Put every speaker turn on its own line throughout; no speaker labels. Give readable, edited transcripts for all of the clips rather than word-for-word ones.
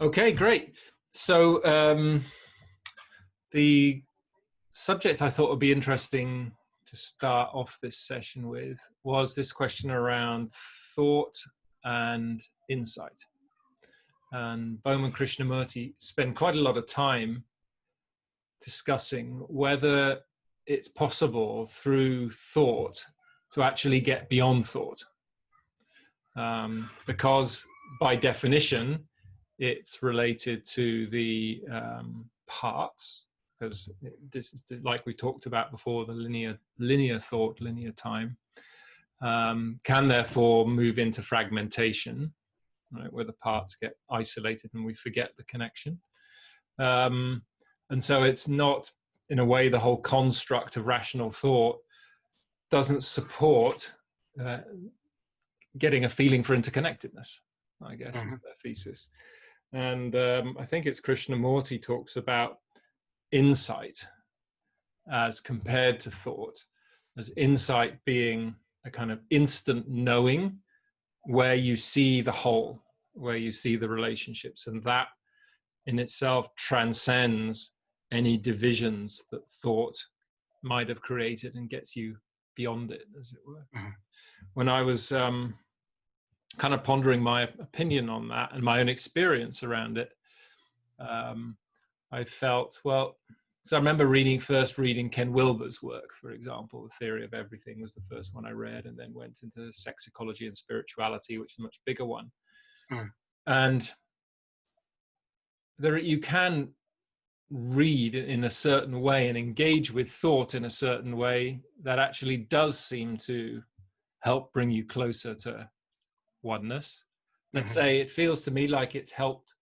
Okay, great. So the subject I thought would be interesting to start off this session with was this question around thought and insight. And Bowman Krishnamurti spent quite a lot of time discussing whether it's possible through thought to actually get beyond thought. Because by definition, it's related to the parts, because this is like we talked about before, the linear thought, linear time, can therefore move into fragmentation, right, where the parts get isolated and we forget the connection. And so it's not, in a way, the whole construct of rational thought doesn't support getting a feeling for interconnectedness, I guess, is their thesis. And I think it's Krishnamurti talks about insight as compared to thought, as insight being a kind of instant knowing where you see the whole, where you see the relationships, and that in itself transcends any divisions that thought might have created and gets you beyond it, as it were. When I was kind of pondering my opinion on that and my own experience around it, I felt, well, so I remember first reading Ken Wilber's work, for example. The Theory of Everything was the first one I read, and then went into Sex, Ecology and Spirituality, which is a much bigger one. And you can read in a certain way and engage with thought in a certain way that actually does seem to help bring you closer to oneness. Let's say it feels to me like it's helped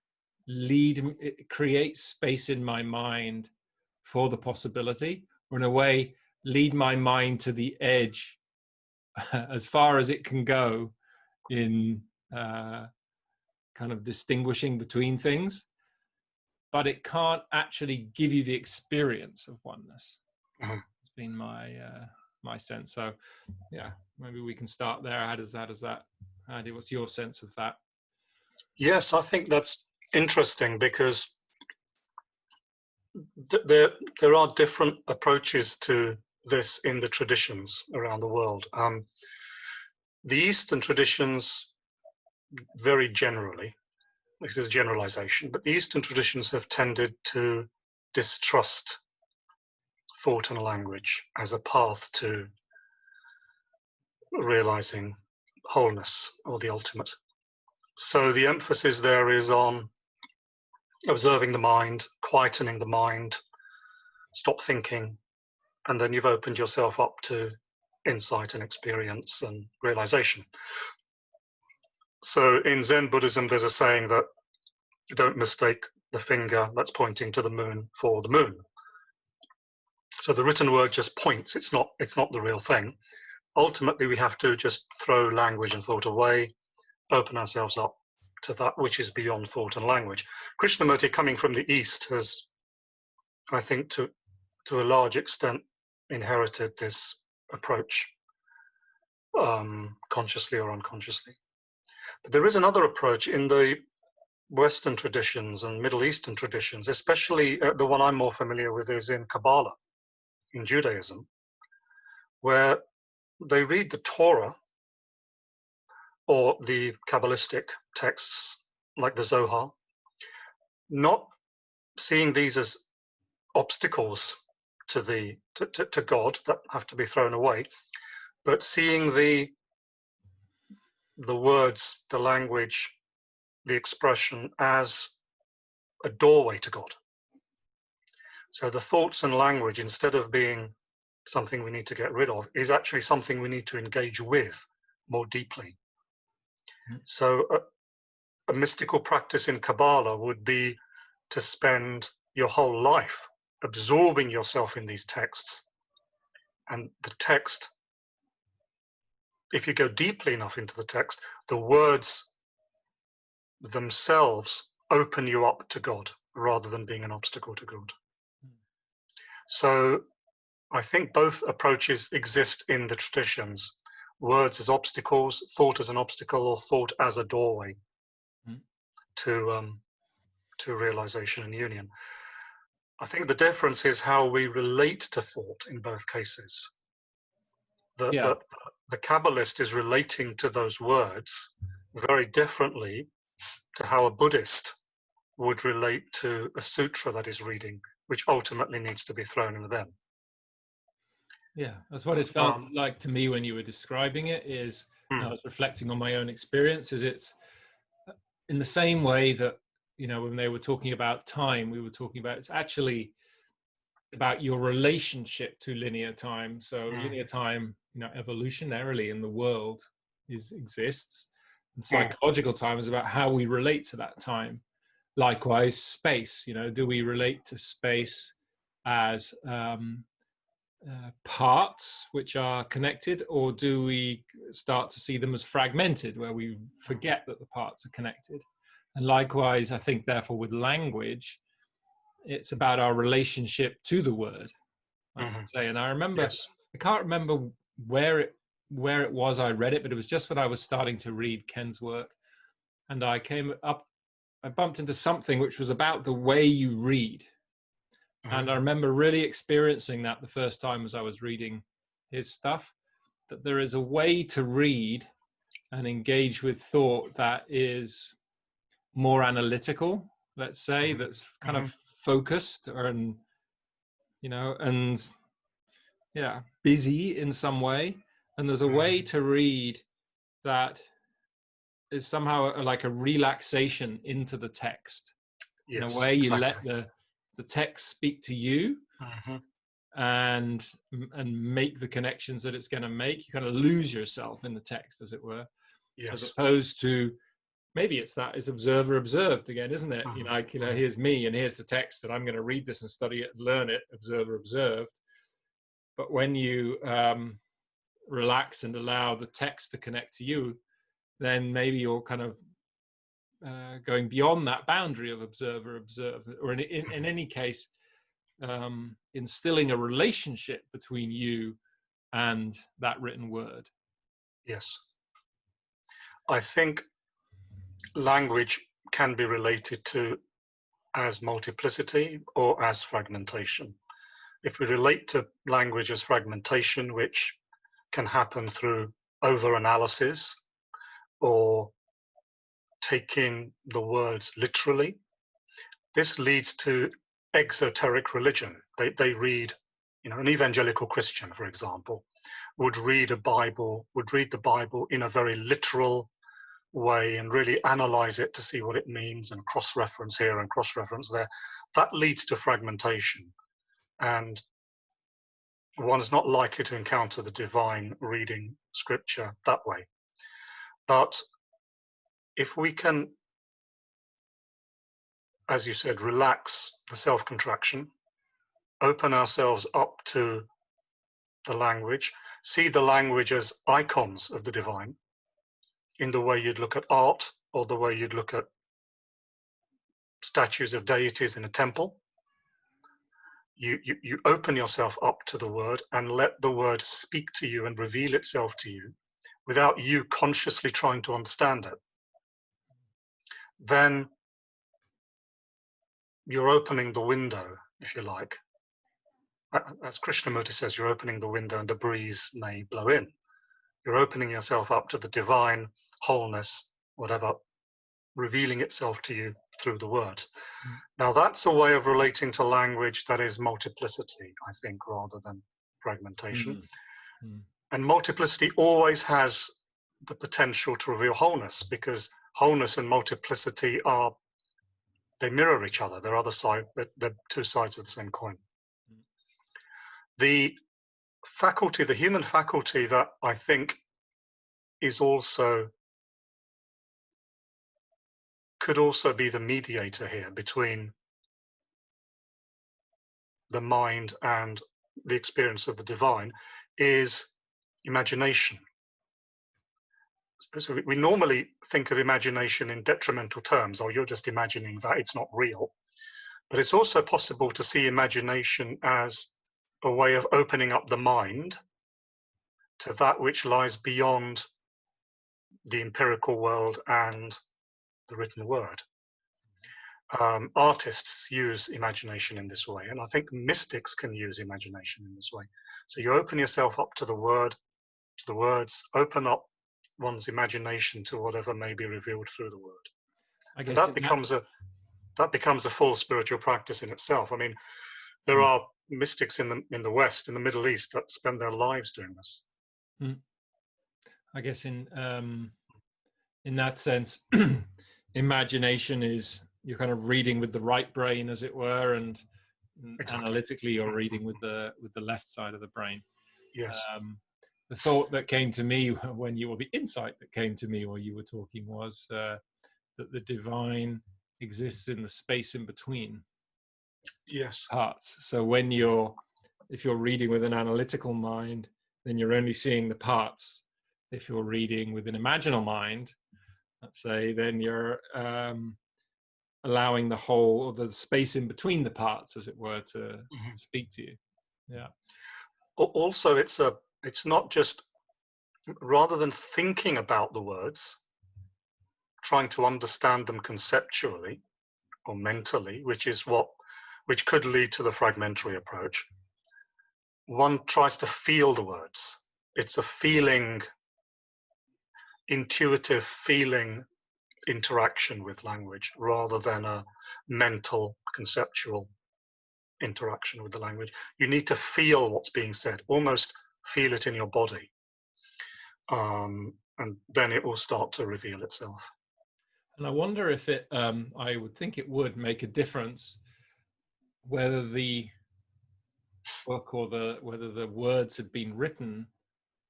create space in my mind for the possibility, or in a way lead my mind to the edge as far as it can go in kind of distinguishing between things, but it can't actually give you the experience of oneness. It's been my sense. So yeah, maybe we can start there. What's your sense of that?
Yes, I think that's interesting, because there are different approaches to this in the traditions around the world. The Eastern traditions, very generally, this is generalization, but the Eastern traditions have tended to distrust thought and language as a path to realizing wholeness or the ultimate. So the emphasis there is on observing the mind, quietening the mind, stop thinking, and then you've opened yourself up to insight and experience and realization. So in Zen Buddhism, there's a saying that don't mistake the finger that's pointing to the moon for the moon. So the written word just points, it's not the real thing. Ultimately, we have to just throw language and thought away, open ourselves up to that which is beyond thought and language. Krishnamurti, coming from the East, has, I think, to a large extent inherited this approach, consciously or unconsciously. But there is another approach in the Western traditions and Middle Eastern traditions, especially the one I'm more familiar with is in Kabbalah, in Judaism, where they read the Torah or the Kabbalistic texts like the Zohar, not seeing these as obstacles to God that have to be thrown away, but seeing the words, the language, the expression as a doorway to God. So the thoughts and language, instead of being something we need to get rid of, is actually something we need to engage with more deeply. So a mystical practice in Kabbalah would be to spend your whole life absorbing yourself in these texts. And the text, if you go deeply enough into the text, the words themselves open you up to God rather than being an obstacle to God. So I think both approaches exist in the traditions. Words as obstacles, thought as an obstacle, or thought as a doorway to to realization and union. I think the difference is how we relate to thought in both cases.
Yeah.
The Kabbalist is relating to those words very differently to how a Buddhist would relate to a sutra that is reading, which ultimately needs to be thrown in the bin.
Yeah, that's what it felt like to me when you were describing it. Is I was reflecting on my own experiences. It's in the same way that, you know, when they were talking about time, we were talking about, it's actually about your relationship to linear time. So linear time, you know, evolutionarily in the world exists, and psychological time is about how we relate to that time. Likewise, space, you know, do we relate to space as parts which are connected, or do we start to see them as fragmented, where we forget that the parts are connected? And likewise, I think, therefore, with language, it's about our relationship to the word. I could say. And I remember, I can't remember where it was I read it, but it was just when I was starting to read Ken's work, and I bumped into something which was about the way you read. And I remember really experiencing that the first time as I was reading his stuff, that there is a way to read and engage with thought that is more analytical, let's say, that's kind of focused, and, you know, and yeah, busy in some way. And there's a way to read that is somehow like a relaxation into the text. In a way, you let the text speak to you, and make the connections that it's going to make. You kind of lose yourself in the text, as it were, as opposed to, maybe it's that is observer observed again, isn't it? You know, like, you know, here's me and here's the text, and I'm going to read this and study it and learn it, observer observed. But when you relax and allow the text to connect to you, then maybe you're kind of going beyond that boundary of observer observed, or in any case, instilling a relationship between you and that written word.
Yes. I think language can be related to as multiplicity or as fragmentation. If we relate to language as fragmentation, which can happen through over-analysis or taking the words literally, this leads to exoteric religion. They read, you know, an evangelical Christian, for example, would read the Bible in a very literal way and really analyze it to see what it means, and cross-reference here and cross-reference there. That leads to fragmentation, and one's not likely to encounter the divine reading scripture that way. But if we can, as you said, relax the self-contraction, open ourselves up to the language, see the language as icons of the divine, in the way you'd look at art or the way you'd look at statues of deities in a temple. You open yourself up to the word and let the word speak to you and reveal itself to you without you consciously trying to understand it. Then you're opening the window, if you like. As Krishnamurti says, you're opening the window and the breeze may blow in. You're opening yourself up to the divine wholeness, whatever, revealing itself to you through the word. Now, that's a way of relating to language that is multiplicity, I think, rather than fragmentation. And multiplicity always has the potential to reveal wholeness, because wholeness and multiplicity they mirror each other. They're they're two sides of the same coin. The human faculty that I think could also be the mediator here between the mind and the experience of the divine, is imagination. So we normally think of imagination in detrimental terms, or you're just imagining that, it's not real. But it's also possible to see imagination as a way of opening up the mind to that which lies beyond the empirical world and the written word. artists use imagination in this way, and I think mystics can use imagination in this way. So you open yourself up to the words, open up one's imagination to whatever may be revealed through the word,
I
and
guess in
that becomes a full spiritual practice in itself. I mean, there
mm,
are mystics in the West, in the Middle East, that spend their lives doing this.
mm. I guess in that sense, imagination is you're kind of reading with the right brain, as it were, and
Exactly.
analytically you're reading with the left side of the brain.
Yes.
The thought that came to me when you, or the insight that came to me while you were talking, was that the divine exists in the space in between
Yes.
parts. So if you're reading with an analytical mind, then you're only seeing the parts. If you're reading with an imaginal mind, let's say, then you're allowing the whole, or the space in between the parts, as it were, to speak to you. Yeah.
Also, it's not just, rather than thinking about the words, trying to understand them conceptually or mentally, which could lead to the fragmentary approach. One tries to feel the words. It's a feeling, intuitive feeling interaction with language, rather than a mental, conceptual interaction with the language. You need to feel what's being said, almost feel it in your body, and then it will start to reveal itself.
And I wonder if I would think it would make a difference whether the book or whether the words had been written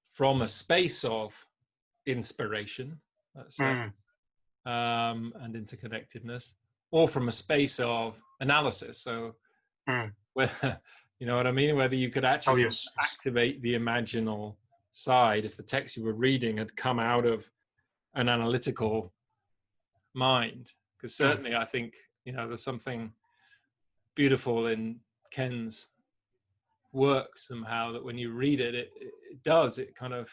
from a space of inspiration, let's say, and interconnectedness, or from a space of analysis. So, where, you know what I mean? Whether you could actually activate the imaginal side if the text you were reading had come out of an analytical mind. Because certainly, I think, there's something beautiful in Ken's work somehow, that when you read it, it kind of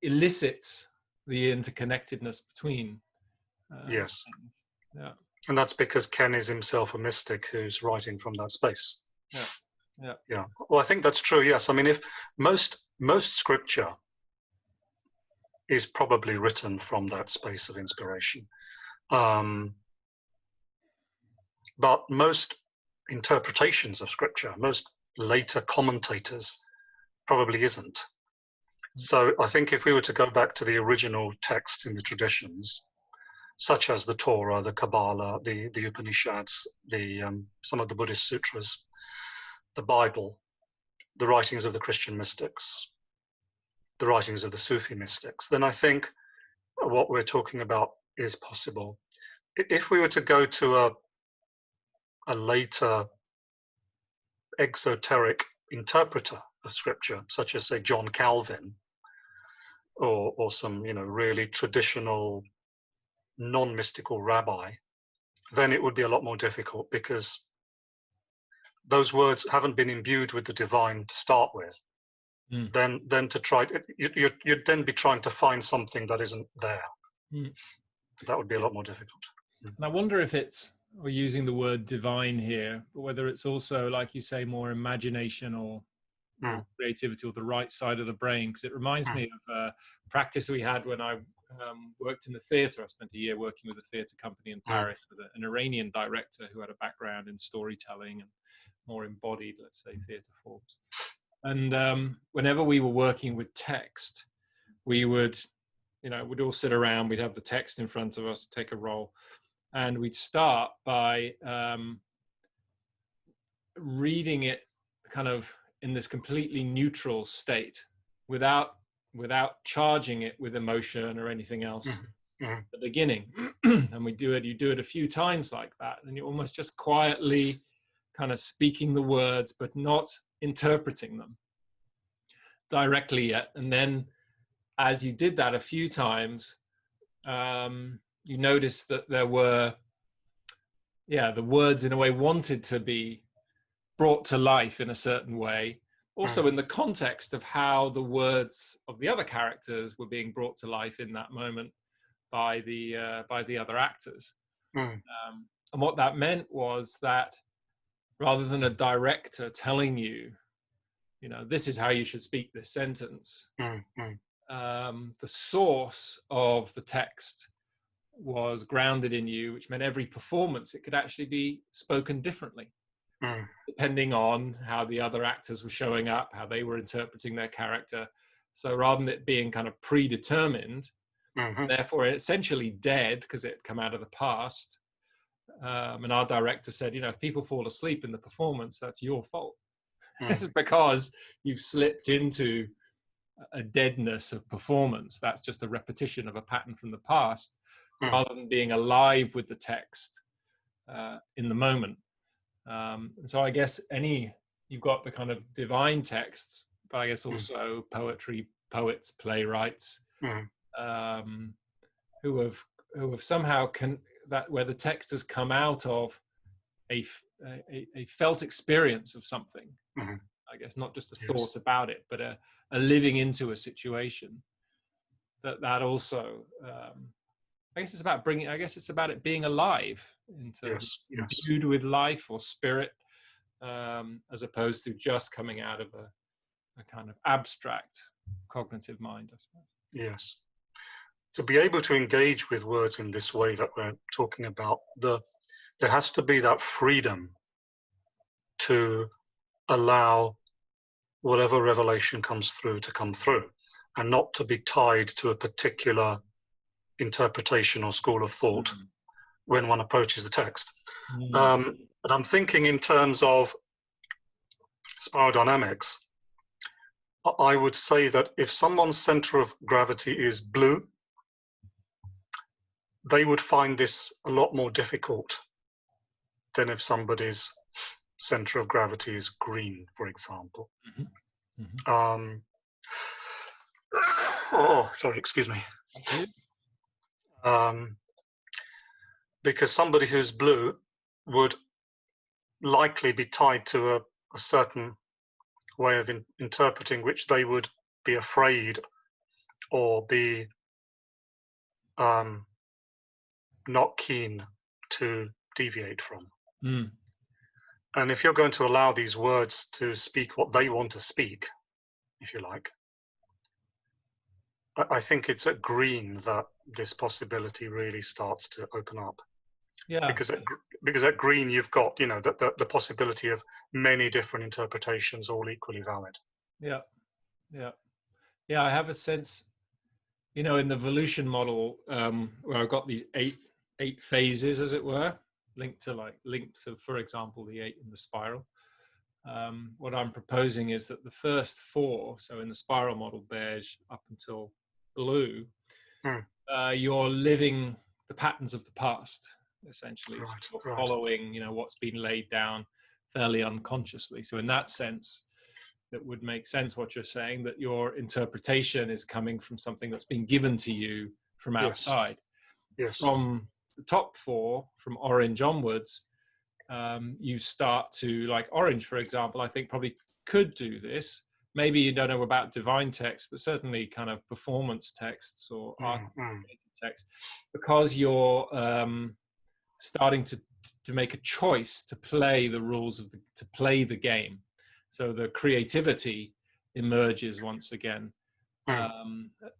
elicits the interconnectedness between
yes
things. Yeah.
And that's because Ken is himself a mystic who's writing from that space. Yeah. Well, I think that's true. Yes. I mean, if most scripture is probably written from that space of inspiration, but most interpretations of scripture, most later commentators, probably isn't. So I think if we were to go back to the original texts in the traditions, such as the Torah, the Kabbalah, the Upanishads, some of the Buddhist sutras, the Bible, the writings of the Christian mystics, the writings of the Sufi mystics, then I think what we're talking about is possible. If we were to go to a later exoteric interpreter of scripture, such as, say, John Calvin, or some really traditional non-mystical rabbi, then it would be a lot more difficult, because those words haven't been imbued with the divine to start with. Then to try, you'd then be trying to find something that isn't there. That would be a lot more difficult.
And I wonder if we're using the word divine here, but whether it's also, like you say, more imagination or creativity, or the right side of the brain. Because it reminds me of a practice we had when I worked in the theatre. I spent a year working with a theatre company in Paris with an Iranian director who had a background in storytelling and more embodied, let's say, theatre forms. And whenever we were working with text, we would, we'd all sit around, we'd have the text in front of us, take a roll, and we'd start by reading it kind of in this completely neutral state, without charging it with emotion or anything else at the beginning. And you do it a few times like that, and you're almost just quietly kind of speaking the words, but not interpreting them directly yet. And then as you did that a few times, you noticed that there were, the words in a way wanted to be brought to life in a certain way, also in the context of how the words of the other characters were being brought to life in that moment by the other actors.
mm,
And what that meant was that rather than a director telling you, this is how you should speak this sentence,
mm, mm,
the source of the text was grounded in you, which meant every performance, it could actually be spoken differently,
mm,
depending on how the other actors were showing up, how they were interpreting their character. So rather than it being kind of predetermined,
mhm,
therefore essentially dead because it had come out of the past, and our director said, if people fall asleep in the performance, that's your fault. It's
mm,
because you've slipped into a deadness of performance. That's just a repetition of a pattern from the past,
mm,
rather than being alive with the text in the moment. And so I guess you've got the kind of divine texts, but I guess
mm,
also poetry, poets, playwrights,
mm,
um, who have somehow where the text has come out of a felt experience of something.
mhm.
I guess not just a
Yes.
thought about it, but a living into a situation. That also, I guess it's about it being alive,
Yes. Yes.
imbued with life or spirit, as opposed to just coming out of a kind of abstract cognitive mind, I suppose.
Yes. To be able to engage with words in this way that we're talking about, there has to be that freedom to allow whatever revelation comes through to come through, and not to be tied to a particular interpretation or school of thought when one approaches the text. But I'm thinking in terms of spiral dynamics. I would say that if someone's center of gravity is blue, they would find this a lot more difficult than if somebody's center of gravity is green, for example.
Mm-hmm. Mm-hmm.
Oh, sorry, excuse me. Because somebody who's blue would likely be tied to a certain way of interpreting, which they would be afraid or be not keen to deviate from.
Mm.
And if you're going to allow these words to speak what they want to speak, if you like, I think it's at green that this possibility really starts to open up.
Yeah.
Because at green you've got, the possibility of many different interpretations, all equally valid.
Yeah. Yeah. Yeah. I have a sense, in the Volution model, where I've got these eight phases, as it were, linked to, for example, the 8 in the spiral. What I'm proposing is that the first 4, so in the spiral model, beige up until blue, you're living the patterns of the past, essentially.
Right,
so you're following, what's been laid down fairly unconsciously. So in that sense, that would make sense what you're saying, that your interpretation is coming from something that's been given to you from outside.
Yes.
From the top 4, from orange onwards, you start to, like orange, for example, I think probably could do this. Maybe you don't know about divine text, but certainly kind of performance texts or art-created texts, because you're starting to make a choice to play the rules to play the game. So the creativity emerges once again,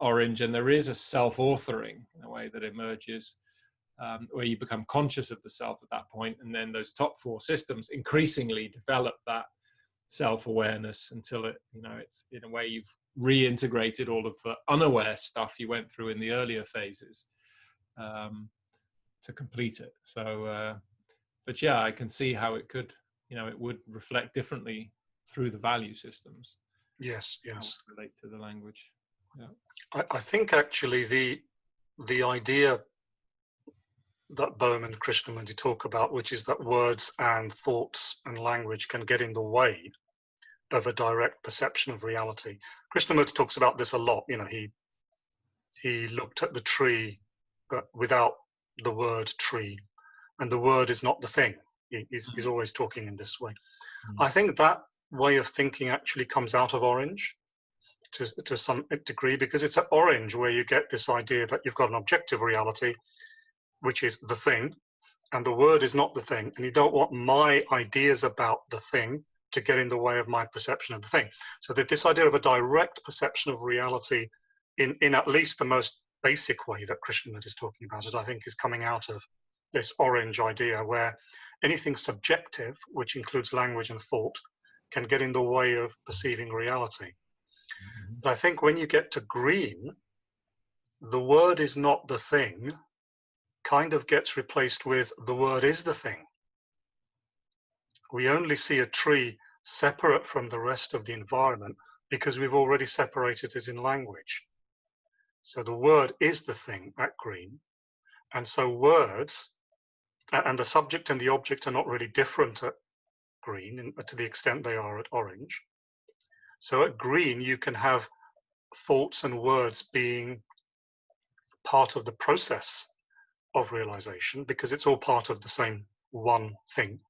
orange, and there is a self-authoring in a way that emerges, where you become conscious of the self at that point, and then those top 4 systems increasingly develop that self-awareness until it's in a way you've reintegrated all of the unaware stuff you went through in the earlier phases to complete it. So, but yeah, I can see how it could, it would reflect differently through the value systems.
Yes.
Relate to the language. Yeah.
I think actually the idea that Bohm and Krishnamurti talk about, which is that words and thoughts and language can get in the way of a direct perception of reality. Krishnamurti talks about this a lot. He looked at the tree, but without the word tree, and the word is not the thing. He's always talking in this way. I think that way of thinking actually comes out of orange to some degree, because it's at orange where you get this idea that you've got an objective reality, which is the thing, and the word is not the thing, and you don't want my ideas about the thing to get in the way of my perception of the thing. So that this idea of a direct perception of reality in at least the most basic way that Krishnamurti is talking about it, I think is coming out of this orange idea where anything subjective, which includes language and thought, can get in the way of perceiving reality. But I think when you get to green, the word is not the thing kind of gets replaced with the word is the thing. We only see a tree separate from the rest of the environment because we've already separated it in language. So the word is the thing at green. And so words, and the subject and the object are not really different at green to the extent they are at orange. So at green, you can have thoughts and words being part of the process of realization because it's all part of the same one thing,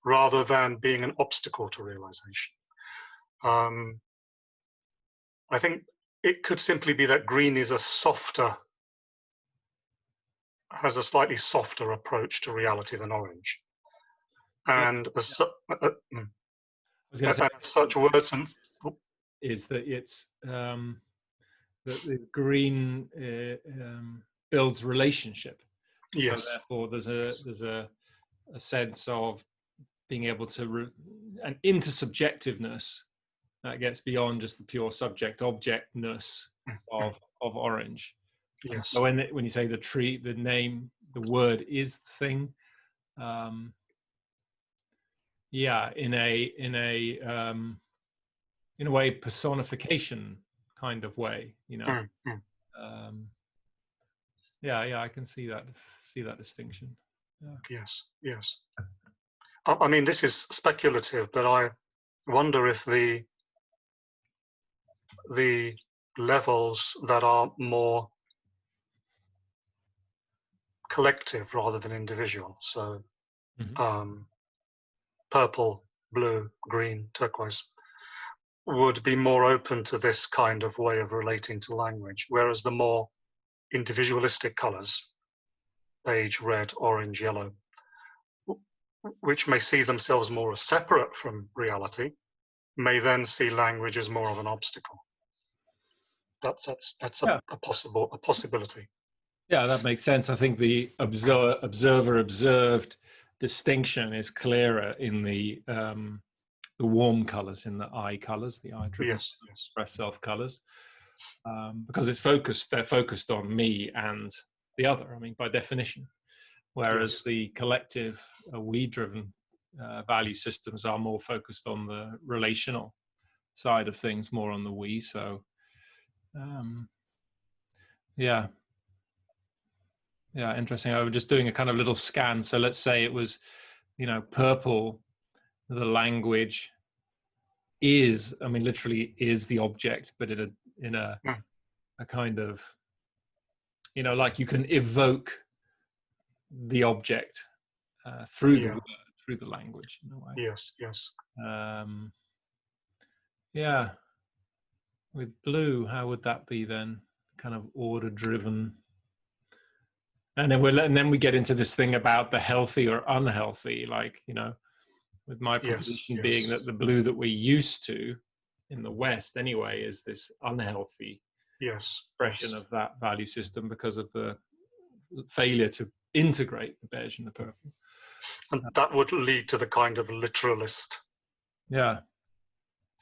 rather than being an obstacle to realization. I think it could simply be that green is has a slightly softer approach to reality than orange. And as such words and
is that it's the green builds relationship.
Yes.
So therefore, there's a sense of being able to and intersubjectiveness that gets beyond just the pure subject objectness of orange.
Yes.
So when you say the tree, the name, the word is the thing. Yeah, in a way personification kind of way, you know. Yeah, I can see that distinction. Yeah.
Yes. I mean, this is speculative, but I wonder if the levels that are more collective rather than individual, so purple, blue, green, turquoise, would be more open to this kind of way of relating to language, whereas the more individualistic colors, beige, red, orange, yellow, which may see themselves more as separate from reality, may then see language as more of an obstacle. That's a possibility.
Yeah, that makes sense. I think the observer-observed distinction is clearer in the warm colors, in the I colors, the I-driven express self colors, because they're focused on me and the other. I mean, by definition. Whereas the collective, we-driven value systems are more focused on the relational side of things, more on the we. So, yeah, interesting. I was just doing a kind of little scan. So let's say it was, purple. The language is, I mean, literally is the object, but in a kind of, like you can evoke the object through the word, through the language in a way.
Yes.
Yeah. With blue, how would that be then? Kind of order driven. And then we get into this thing about the healthy or unhealthy, like, with my proposition being that the blue that we're used to in the West anyway is this unhealthy expression of that value system because of the failure to integrate the beige and the purple.
And that would lead to the kind of literalist,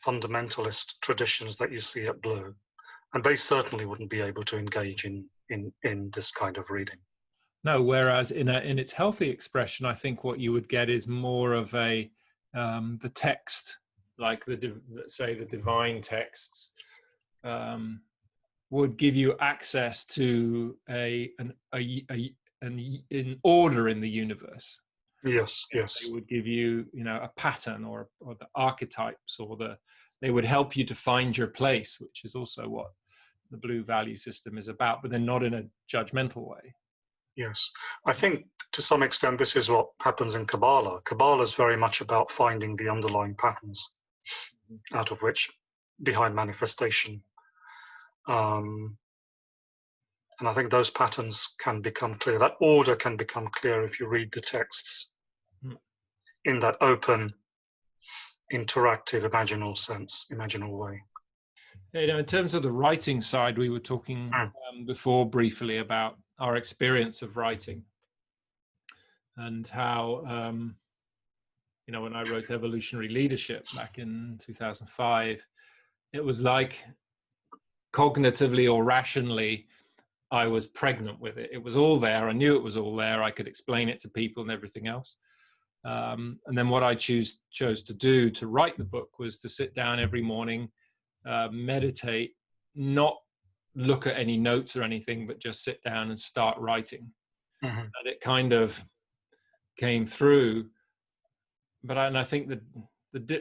fundamentalist traditions that you see at blue. And they certainly wouldn't be able to engage in this kind of reading.
No, whereas in its healthy expression, I think what you would get is more of the text, like say the divine texts, would give you access to an order in the universe.
Yes.
They would give you, a pattern or the archetypes, or they would help you to find your place, which is also what the blue value system is about, but then not in a judgmental way.
Yes, I think to some extent this is what happens in Kabbalah. Kabbalah is very much about finding the underlying patterns out of which, behind manifestation, And I think those patterns can become clear. That order can become clear if you read the texts
Mm.
in that open, interactive, imaginal way.
You know, in terms of the writing side, we were talking
Mm.
before briefly about our experience of writing and how, you know, when I wrote Evolutionary Leadership back in 2005, it was like cognitively or rationally, I was pregnant with it. It was all there. I knew it was all there. I could explain it to people and everything else. And then what I chose to do to write the book was to sit down every morning, meditate, not look at any notes or anything, but just sit down and start writing.
Mm-hmm.
And it kind of came through. But I think that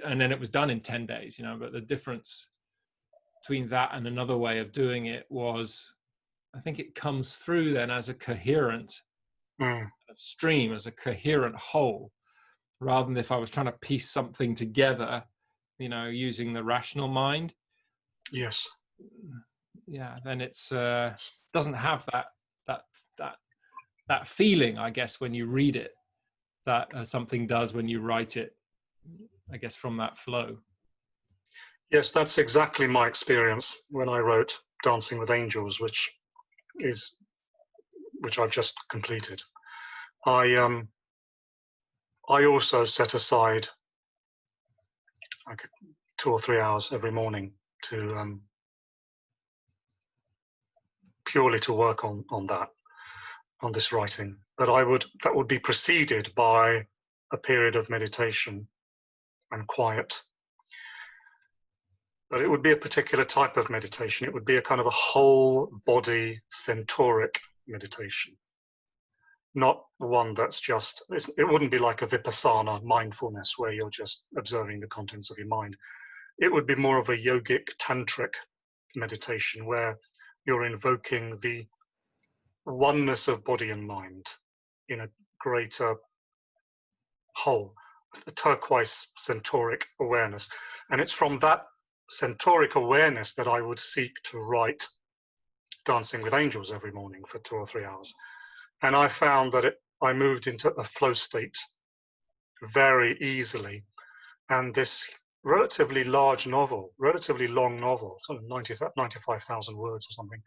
and then it was done in 10 days, you know, but the difference between that and another way of doing it was, I think it comes through then as a coherent stream, as a coherent whole, rather than if I was trying to piece something together, you know, using the rational mind.
Yes.
Yeah, then it's doesn't have that feeling, I guess, when you read it, that something does when you write it, I guess, from that flow.
Yes, that's exactly my experience when I wrote Dancing with Angels, which I've just completed. I also set aside like 2 or 3 hours every morning to purely to work on this writing. But that would be preceded by a period of meditation and quiet. But it would be a particular type of meditation. It would be a kind of a whole body centric meditation, not one that's just, it wouldn't be like a vipassana mindfulness where you're just observing the contents of your mind. It would be more of a yogic tantric meditation where you're invoking the oneness of body and mind in a greater whole, a turquoise centauric awareness. And it's from that centauric awareness that I would seek to write Dancing with Angels every morning for 2 or 3 hours. And I found that I moved into a flow state very easily. And this relatively large novel, relatively long novel, sort of 95,000 words or something,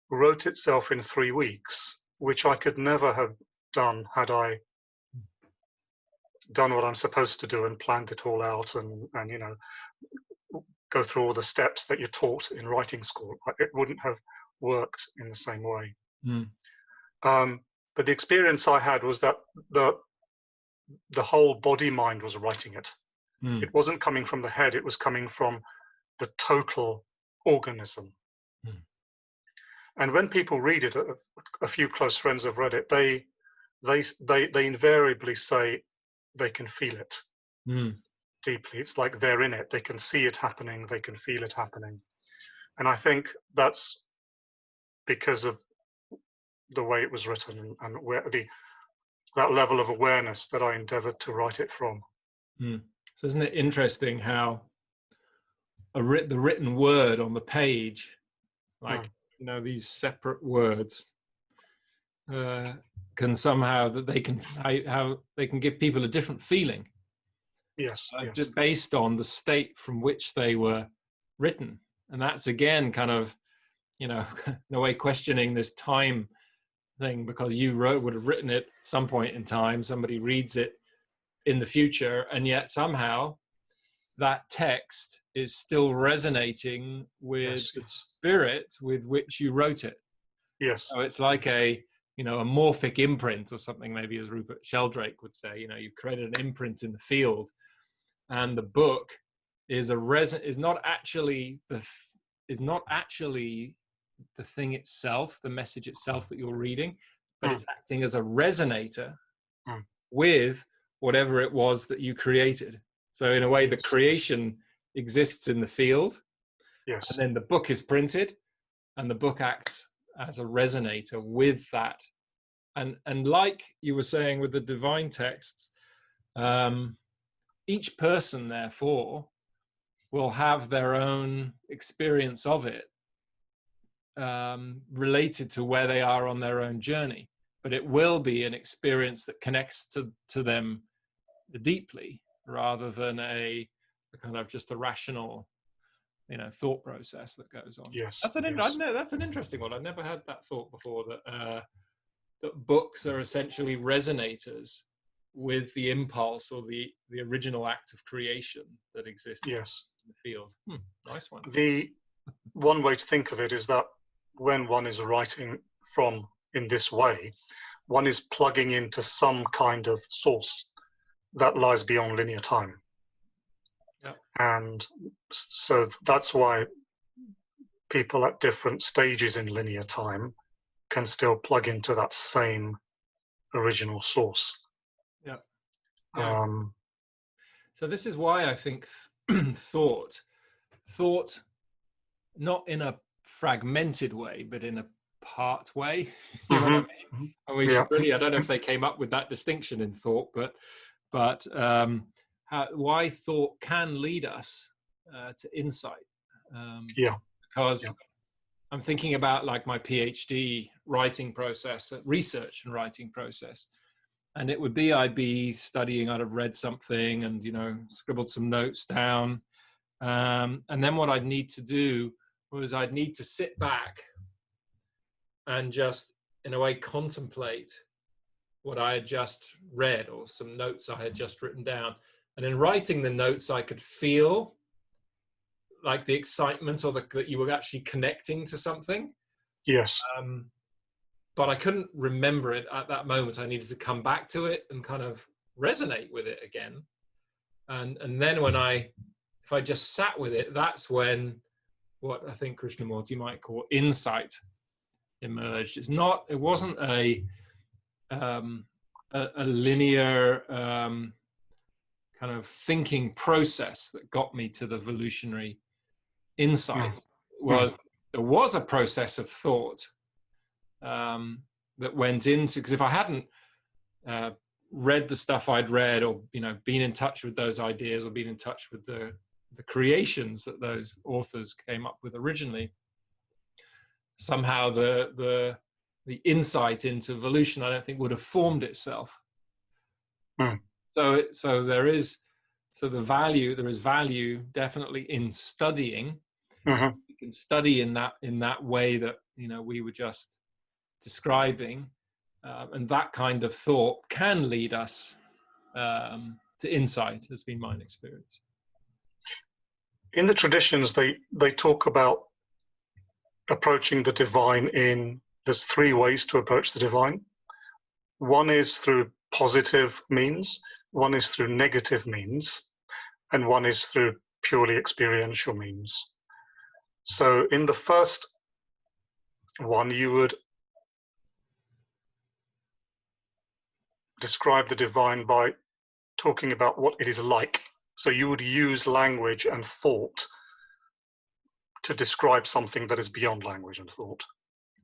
wrote itself in 3 weeks, which I could never have done had I done what I'm supposed to do and planned it all out and you know, go through all the steps that you're taught in writing school. It wouldn't have worked in the same way. But the experience I had was that the whole body mind was writing it. It wasn't coming from the head, it was coming from the total organism. And when people read it, a few close friends have read it, they invariably say they can feel it deeply. It's like they're in it. They can see it happening. They can feel it happening. And I think that's because of the way it was written and where that level of awareness that I endeavored to write it from.
So isn't it interesting how the written word on the page, like, you know, these separate words can somehow, that they can, how they can give people a different feeling.
Yes,
based on the state from which they were written. And that's again kind of, you know, in a way questioning this time thing, because you would have written it at some point in time, somebody reads it in the future, and yet somehow that text is still resonating with the spirit with which you wrote it.
Yes.
So it's like a, you know, a morphic imprint or something, maybe, as Rupert Sheldrake would say. You know, you've created an imprint in the field, and the book is not actually the thing itself, the message itself that you're reading, but it's acting as a resonator with whatever it was that you created. So in a way, the creation exists in the field, and then the book is printed, and the book acts as a resonator with that. And like you were saying with the divine texts, each person, therefore, will have their own experience of it related to where they are on their own journey, but it will be an experience that connects to them deeply, rather than a kind of just a rational, thought process that goes on.
Yes.
That's an interesting one. I've never had that thought before, that books are essentially resonators with the impulse or the original act of creation that exists
Yes.
in the field. Nice one.
The one way to think of it is that when one is writing from in this way, one is plugging into some kind of source that lies beyond linear time.
Yeah.
And so that's why people at different stages in linear time can still plug into that same original source.
Yeah. So this is why I think thought, not in a fragmented way, but in a part way. See what I mean? And we should really, I don't know if they came up with that distinction in thought, but why thought can lead us to insight. Because I'm thinking about like my PhD writing process, research and writing process. And it would be, I'd be studying, I'd have read something and, scribbled some notes down. And then what I'd need to do was I'd need to sit back and just, in a way, contemplate what I had just read or some notes I had just written down. And in writing the notes, I could feel like the excitement or that you were actually connecting to something.
Yes.
But I couldn't remember it at that moment. I needed to come back to it and kind of resonate with it again. And then if I just sat with it, that's when what I think Krishnamurti might call insight emerged. It wasn't a linear kind of thinking process that got me to the evolutionary insight. There was a process of thought that went into, because if I hadn't read the stuff I'd read, or been in touch with those ideas, or been in touch with the creations that those authors came up with originally, somehow the insight into evolution, I don't think, would have formed itself. So there is value definitely in studying. You can study in that way that we were just describing, and that kind of thought can lead us to insight, has been my experience.
In the traditions, they talk about approaching the divine there's three ways to approach the divine. One is through positive means, one is through negative means, and one is through purely experiential means. So in the first one, you would describe the divine by talking about what it is like. So you would use language and thought to describe something that is beyond language and thought.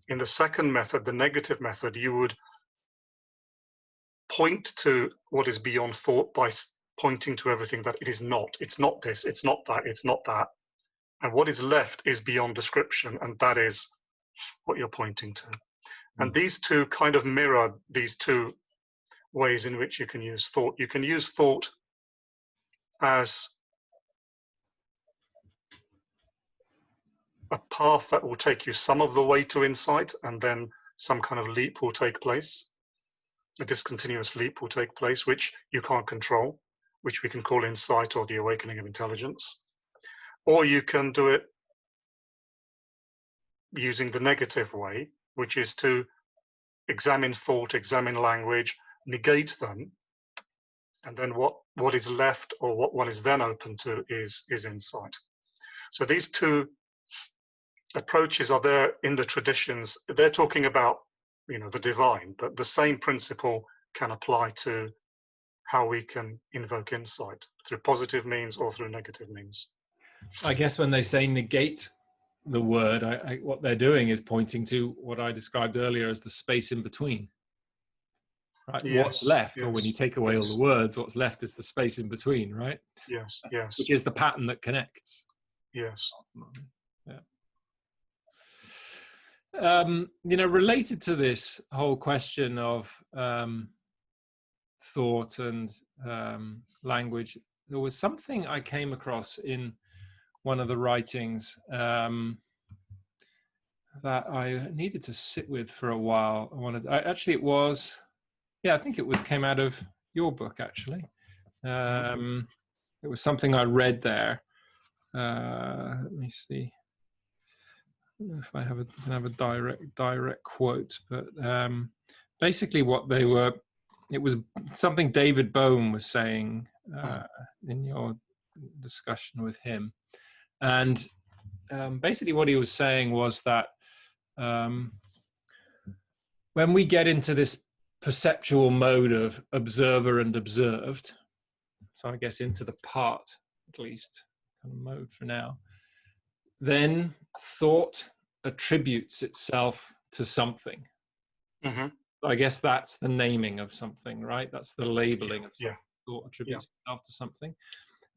In the second method, the negative method, you would point to what is beyond thought by pointing to everything that it is not. It's not this, it's not that, it's not that. And what is left is beyond description, and that is what you're pointing to. And these two kind of mirror these two ways in which you can use thought. You can use thought as a path that will take you some of the way to insight, and then some kind of leap will take place. A discontinuous leap will take place, which you can't control, which we can call insight or the awakening of intelligence. Or you can do it using the negative way, which is to examine thought, examine language, negate them, and then what is left, or what one is then open to, is insight. So these two approaches are there in the traditions. They're talking about the divine, but the same principle can apply to how we can invoke insight through positive means or through negative means.
I guess when they say negate the word, what they're doing is pointing to what I described earlier as the space in between. Right?
Yes,
what's left,
yes,
or when you take away all the words, what's left is the space in between, right?
Yes.
Which is the pattern that connects.
Yes.
Yeah. Related to this whole question of thought and language, there was something I came across in one of the writings that I needed to sit with for a while. I think it came out of your book, actually. It was something I read there. Let me see. I don't know if I can have a direct quote, but basically it was something David Bohm was saying in your discussion with him. And basically what he was saying was that when we get into this perceptual mode of observer and observed, so I guess into the part, at least, kind of mode for now, then thought attributes itself to something.
Mm-hmm.
I guess that's the naming of something, right? That's the labeling of something.
Yeah.
Thought attributes itself to something.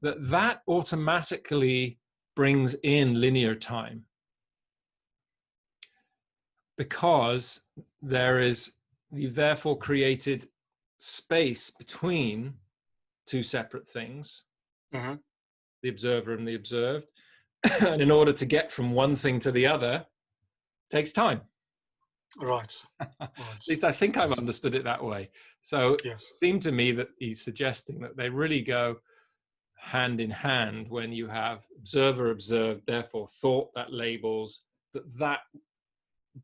That automatically brings in linear time, because you've therefore created space between two separate things,
mm-hmm.
the observer and the observed. And in order to get from one thing to the other, takes time.
Right.
At least I think I've
Yes.
understood it that way. So
Yes.
it seemed to me that he's suggesting that they really go hand in hand when you have observer, observed, therefore thought that labels, that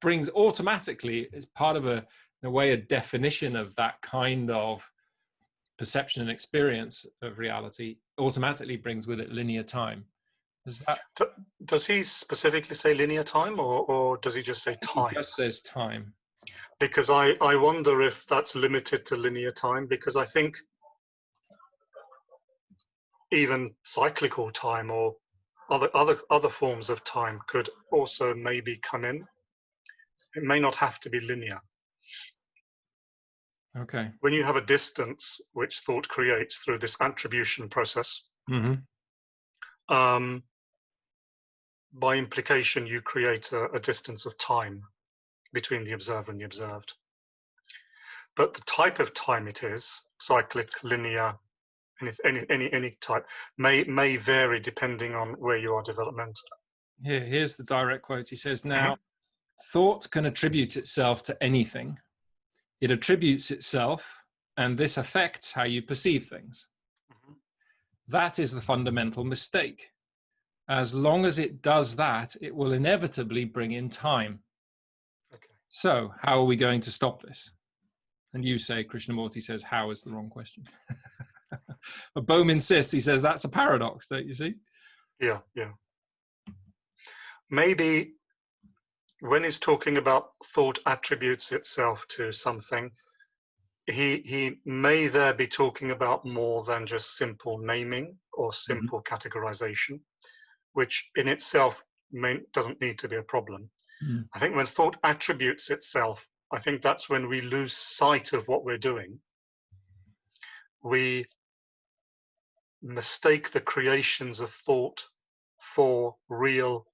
brings automatically, as part of in a way, a definition of that kind of perception and experience of reality, automatically brings with it linear time.
Does he specifically say linear time, or does he just say time?
He just says time.
Because I wonder if that's limited to linear time, because I think even cyclical time or other forms of time could also maybe come in. It may not have to be linear.
Okay.
When you have a distance which thought creates through this attribution process, by implication, you create a distance of time between the observer and the observed. But the type of time it is, cyclic, linear, any type, may vary depending on where you are developmentally.
Here's the direct quote. He says, now, thought can attribute itself to anything. It attributes itself, and this affects how you perceive things. That is the fundamental mistake. As long as it does that, it will inevitably bring in time.
Okay.
So how are we going to stop this? And you say, Krishnamurti says, how is the wrong question. But Bohm insists, he says, that's a paradox, don't you see?
Yeah. Maybe when he's talking about thought attributes itself to something, he may there be talking about more than just simple naming or simple categorization, which in itself doesn't need to be a problem. I think when thought attributes itself, I think that's when we lose sight of what we're doing. We mistake the creations of thought for real,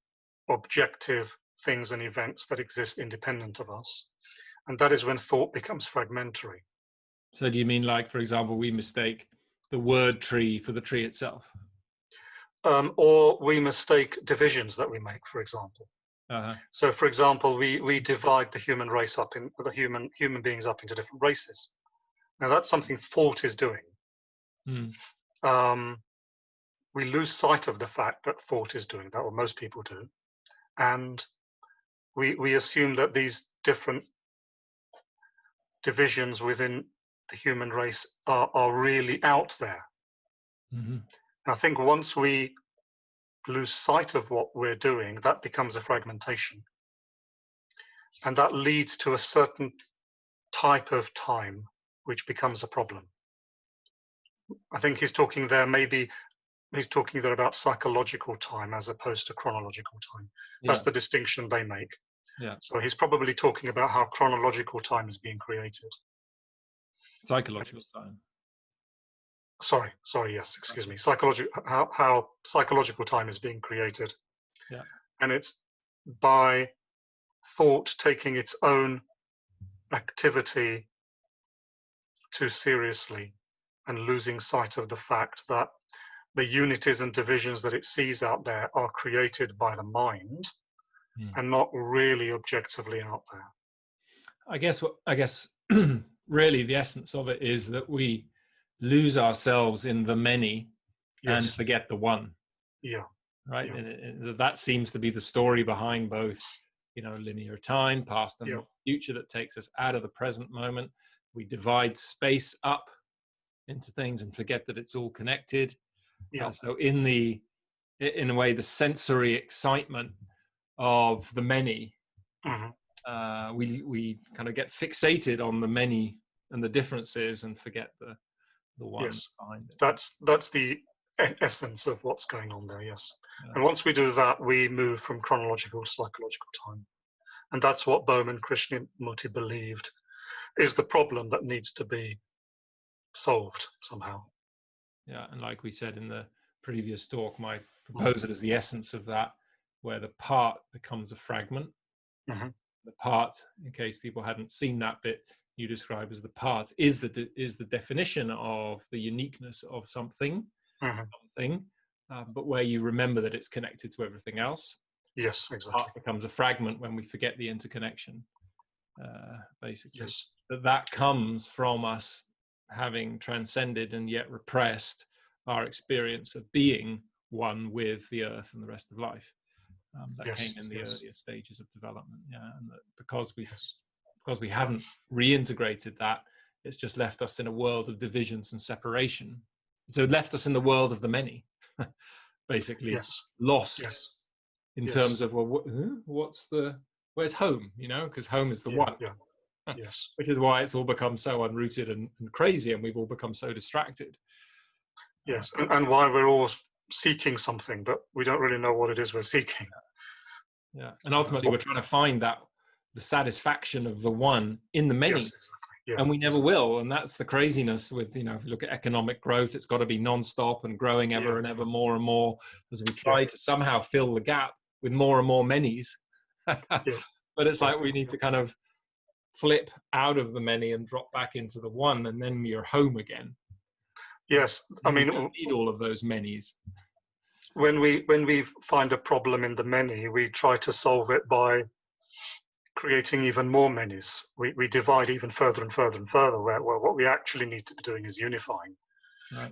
objective things and events that exist independent of us. And that is when thought becomes fragmentary.
So do you mean, like, for example, we mistake the word tree for the tree itself?
Or we mistake divisions that we make, for example. So, for example, we divide the human race up in the human beings up into different races. Now, that's something thought is doing. We lose sight of the fact that thought is doing that, or most people do, and we assume that these different divisions within the human race are really out there. I think once we lose sight of what we're doing, that becomes a fragmentation. And that leads to a certain type of time, which becomes a problem. I think he's talking there about psychological time as opposed to chronological time. That's the distinction they make.
Yeah.
So he's probably talking about how chronological time is being created.
Psychological time.
Sorry, yes, excuse me. How psychological time is being created.
Yeah.
And it's by thought taking its own activity too seriously and losing sight of the fact that the unities and divisions that it sees out there are created by the mind and not really objectively out there.
I guess really the essence of it is that we lose ourselves in the many and
Yes.
forget the one.
Yeah.
Right.
Yeah.
And that seems to be the story behind both, linear time, past and future, that takes us out of the present moment. We divide space up into things and forget that it's all connected.
Yeah.
So in a way, the sensory excitement of the many, we kind of get fixated on the many and the differences and forget the one behind it.
That's the essence of what's going on there. Yes.
Yeah.
And once we do that, we move from chronological to psychological time. And that's what Bowman Krishnamurti believed is the problem that needs to be solved somehow.
Yeah, and like we said in the previous talk, my proposal is the essence of that, where the part becomes a fragment. The part, in case people hadn't seen that bit you describe as the part, is the definition of the uniqueness of something, but where you remember that it's connected to everything else.
Yes, exactly.
Part becomes a fragment when we forget the interconnection, basically.
Yes.
That comes from us having transcended and yet repressed our experience of being one with the earth and the rest of life. That came in the earlier stages of development. Yeah, and that because we haven't reintegrated that, it's just left us in a world of divisions and separation. So it left us in the world of the many, basically lost in terms of, well, where's home? Because home is the one.
Yes.
Which is why it's all become so unrooted and crazy, and we've all become so distracted.
Yes, and why we're all seeking something, but we don't really know what it is we're seeking.
Yeah, and ultimately we're trying to find the satisfaction of the one in the many.
Yes, exactly. Yeah,
and we never will. And that's the craziness with, if you look at economic growth, it's got to be non-stop and growing ever and ever more and more as we try to somehow fill the gap with more and more manys. But it's like we need to kind of flip out of the many and drop back into the one, and then you're home again.
Yes, I mean,
we don't need all of those manys.
When we find a problem in the many, we try to solve it by creating even more manys. We divide even further and further and further, where what we actually need to be doing is unifying,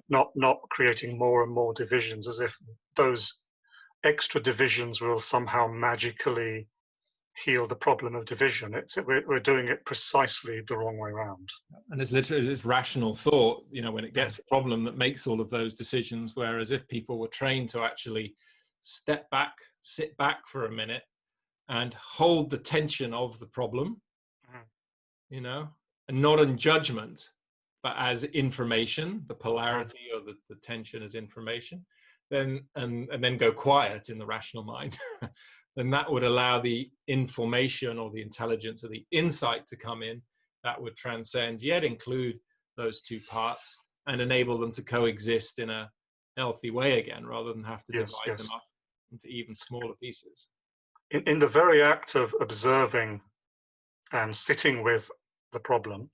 not creating more and more divisions, as if those extra divisions will somehow magically heal the problem of division. We're doing it precisely the wrong way around.
And it's literally this rational thought, when it gets a problem, that makes all of those decisions. Whereas if people were trained to actually step back, sit back for a minute, and hold the tension of the problem, and not in judgment, but as information, the polarity or the tension as information, then and then go quiet in the rational mind. Then that would allow the information or the intelligence or the insight to come in that would transcend, yet include those two parts and enable them to coexist in a healthy way again, rather than have to divide them up into even smaller pieces.
In the very act of observing and sitting with the problem,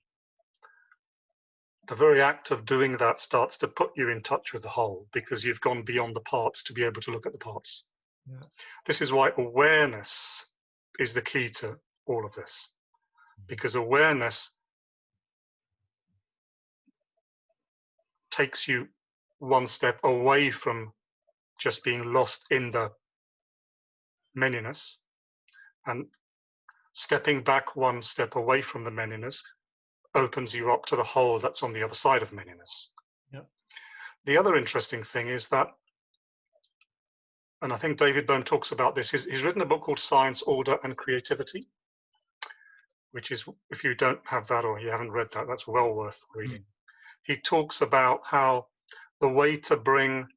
the very act of doing that starts to put you in touch with the whole, because you've gone beyond the parts to be able to look at the parts. This is why awareness is the key to all of this, because awareness takes you one step away from just being lost in the manyness, and stepping back one step away from the manyness opens you up to the whole that's on the other side of manyness. The other interesting thing is that, and I think David Bohm talks about this, he's written a book called Science, Order and Creativity, which is, if you don't have that or you haven't read that, that's well worth reading. He talks about how the way to bring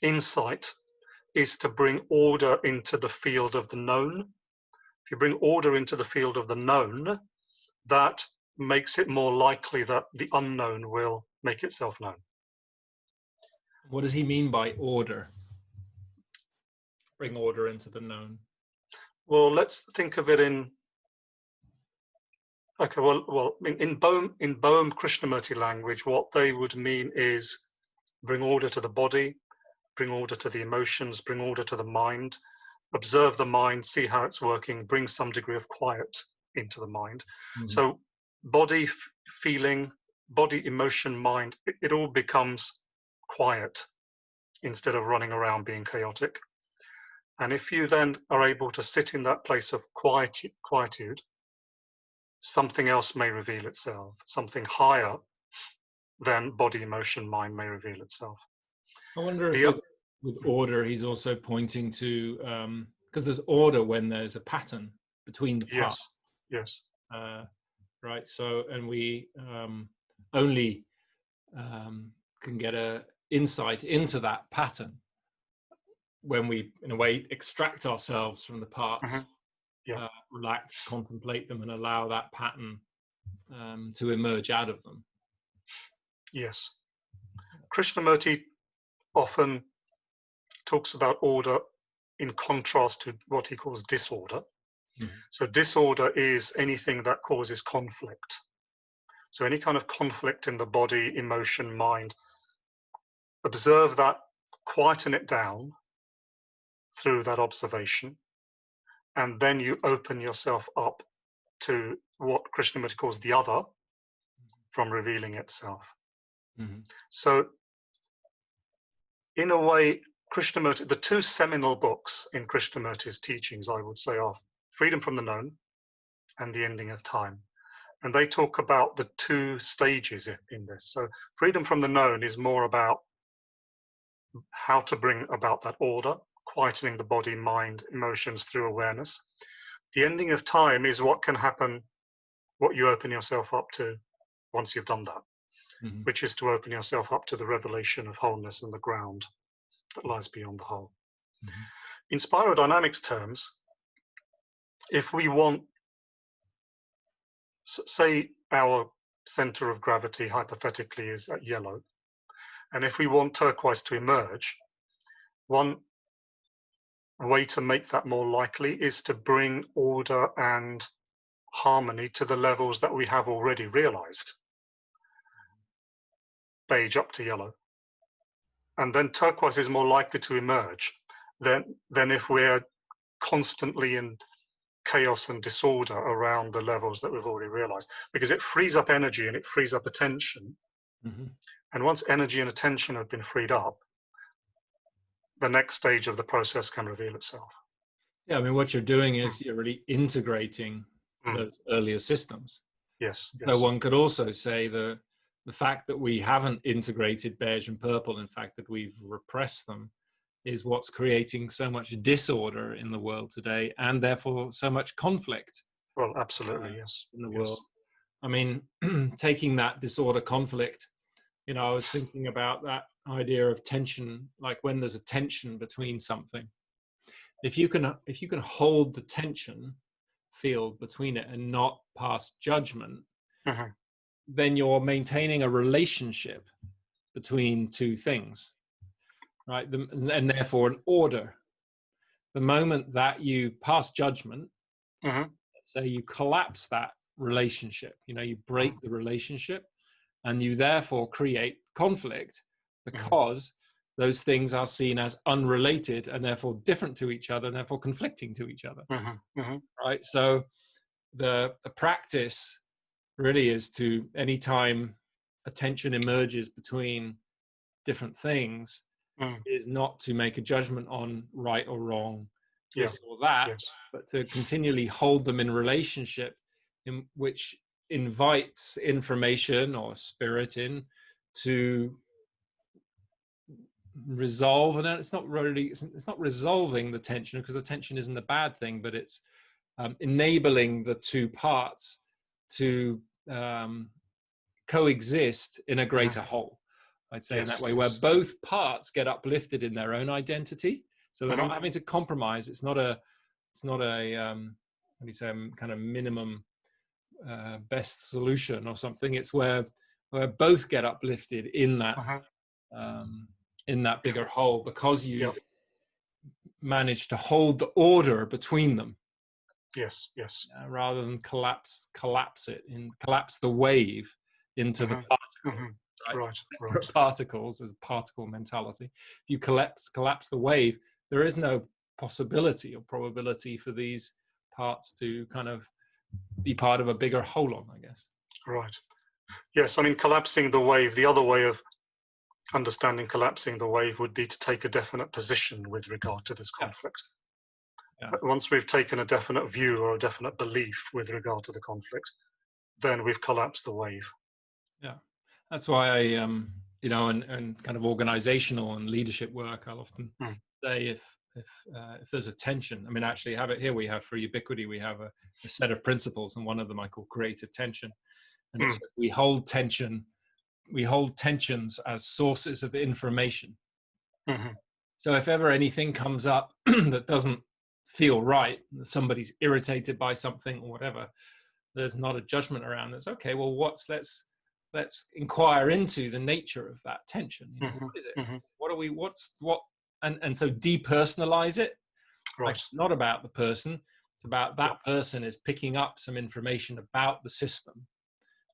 insight is to bring order into the field of the known. If you bring order into the field of the known, that makes it more likely that the unknown will make itself known.
What does he mean by order? Bring order into the known.
Well, let's think of it in. Okay, well, in Bohm Krishnamurti language, what they would mean is bring order to the body, bring order to the emotions, bring order to the mind, observe the mind, see how it's working, bring some degree of quiet into the mind.
Mhm.
So body, feeling, body, emotion, mind, it all becomes quiet instead of running around being chaotic. And if you then are able to sit in that place of quietude, something else may reveal itself, something higher than body, emotion, mind may reveal itself.
I wonder if
The,
with order, he's also pointing to, because there's order when there's a pattern between the parts,
yes,
right? So, and we only can get a insight into that pattern when we, in a way, extract ourselves from the parts,
yeah,
relax, contemplate them, and allow that pattern to emerge out of them.
yes. Krishnamurti often talks about order in contrast to what he calls disorder. So disorder is anything that causes conflict. So any kind of conflict in the body, emotion, mind, observe that, quieten it down through that observation, and then you open yourself up to what Krishnamurti calls the other from revealing itself. So in a way, Krishnamurti, the two seminal books in Krishnamurti's teachings, I would say, are Freedom from the Known and The Ending of Time. And they talk about the two stages in this. So Freedom from the Known is more about how to bring about that order, quietening the body, mind, emotions through awareness. The Ending of Time is what can happen, what you open yourself up to once you've done that, which is to open yourself up to the revelation of wholeness and the ground that lies beyond the whole. In spirodynamics terms, if we want, say our center of gravity hypothetically is at yellow, and if we want turquoise to emerge, one way to make that more likely is to bring order and harmony to the levels that we have already realized, beige up to yellow. And then turquoise is more likely to emerge than if we're constantly in chaos and disorder around the levels that we've already realized, because it frees up energy and it frees up attention. And once energy and attention have been freed up, the next stage of the process can reveal itself.
Yeah, I mean, what you're doing is you're really integrating those earlier systems.
Yes.
So one could also say the fact that we haven't integrated beige and purple, in fact, that we've repressed them, is what's creating so much disorder in the world today, and therefore so much conflict.
Well, absolutely, yes.
In the world. I mean, taking that disorder, conflict, you know, I was thinking about that idea of tension, like when there's a tension between something. If you can hold the tension field between it and not pass judgment, then you're maintaining a relationship between two things, right? And therefore an order. The moment that you pass judgment, let's say you collapse that relationship, you know, you break the relationship, and you therefore create conflict because those things are seen as unrelated and therefore different to each other and therefore conflicting to each other. Right? So the practice really is to, anytime a tension emerges between different things, is not to make a judgment on right or wrong, this or that, but to continually hold them in relationship, in which invites information or spirit in to resolve. And it's not resolving the tension, because the tension isn't a bad thing, but it's enabling the two parts to coexist in a greater whole, I'd say, in that way, where both parts get uplifted in their own identity, so they're not having to compromise. It's not a what do you say, kind of minimum best solution or something. It's where both get uplifted in that bigger whole, because you've managed to hold the order between them.
Yes. Yes.
rather than collapse the wave into the
Mm-hmm.
particle,
Mm-hmm.
right?
Right. Right.
Separate particles as particle mentality. If you collapse the wave, there is no possibility or probability for these parts to kind of be part of a bigger holon, I guess.
Right. Yes. I mean, collapsing the wave. The other way of understanding collapsing the wave would be to take a definite position with regard to this conflict.
Yeah.
But once we've taken a definite view or a definite belief with regard to the conflict, then we've collapsed the wave.
Yeah, that's why I, and kind of organizational and leadership work, I'll often say if there's a tension. I mean, actually, have it here. We have for ubiquity, we have a set of principles, and one of them I call creative tension, and it's we hold tension. We hold tensions as sources of information.
Mm-hmm.
So if ever anything comes up that doesn't feel right, somebody's irritated by something or whatever, there's not a judgment around this. Okay, well, let's inquire into the nature of that tension. What is it?
Mm-hmm.
What and so depersonalize it.
Right.
Like, it's not about the person. It's about that person is picking up some information about the system.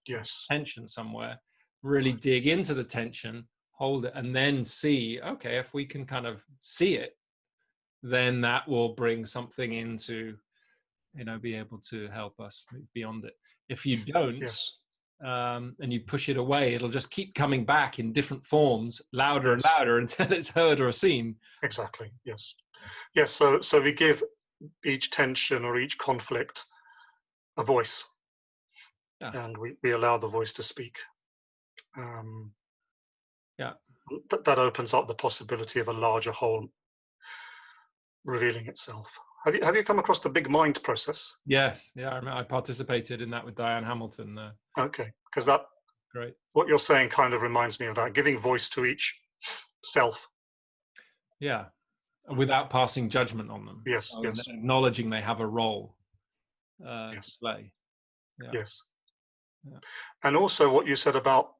Yes.
Tension somewhere. Really dig into the tension, hold it, and then see, okay, if we can kind of see it, then that will bring something into, be able to help us move beyond it. If you don't, and you push it away, it'll just keep coming back in different forms, louder and louder until it's heard or seen.
Exactly. Yes. Yes. So we give each tension or each conflict a voice, and we allow the voice to speak. That opens up the possibility of a larger whole revealing itself. Have you come across the big mind process?
Yes. Yeah. I participated in that with Diane Hamilton.
Okay, because that
great.
What you're saying kind of reminds me of that, giving voice to each self.
Yeah, without passing judgment on them.
Yes. Yes.
Acknowledging they have a role to play.
Yeah. Yes. Yeah. And also what you said about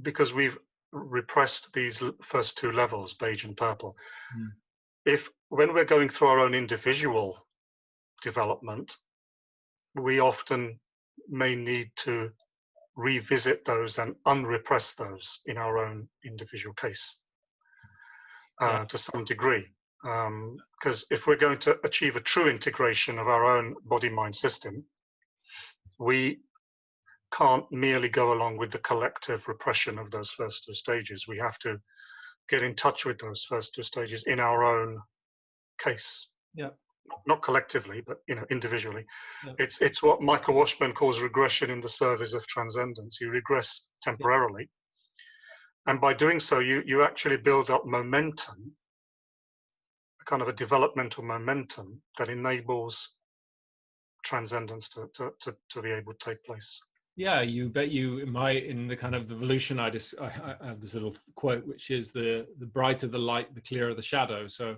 because we've repressed these first two levels, beige and purple. When we're going through our own individual development, we often may need to revisit those and unrepress those in our own individual case to some degree. Because if we're going to achieve a true integration of our own body-mind system, we can't merely go along with the collective repression of those first two stages. We have to get in touch with those first two stages in our own case.
Yeah.
Not collectively, but individually. Yeah. It's what Michael Washburn calls regression in the service of transcendence. You regress temporarily, and by doing so, you actually build up momentum, a kind of a developmental momentum that enables transcendence to be able to take place.
Yeah, you bet you in the kind of evolution, I have this little quote, which is the brighter the light, the clearer the shadow. So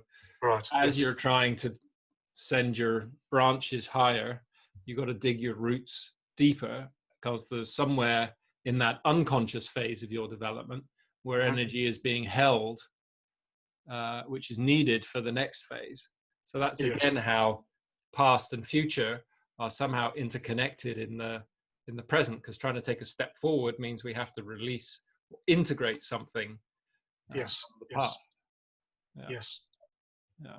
as you're trying to send your branches higher, you got to dig your roots deeper, because there's somewhere in that unconscious phase of your development where energy is being held, which is needed for the next phase. So that's again how past and future are somehow interconnected in the present, because trying to take a step forward means we have to release, integrate something from the past. Yeah,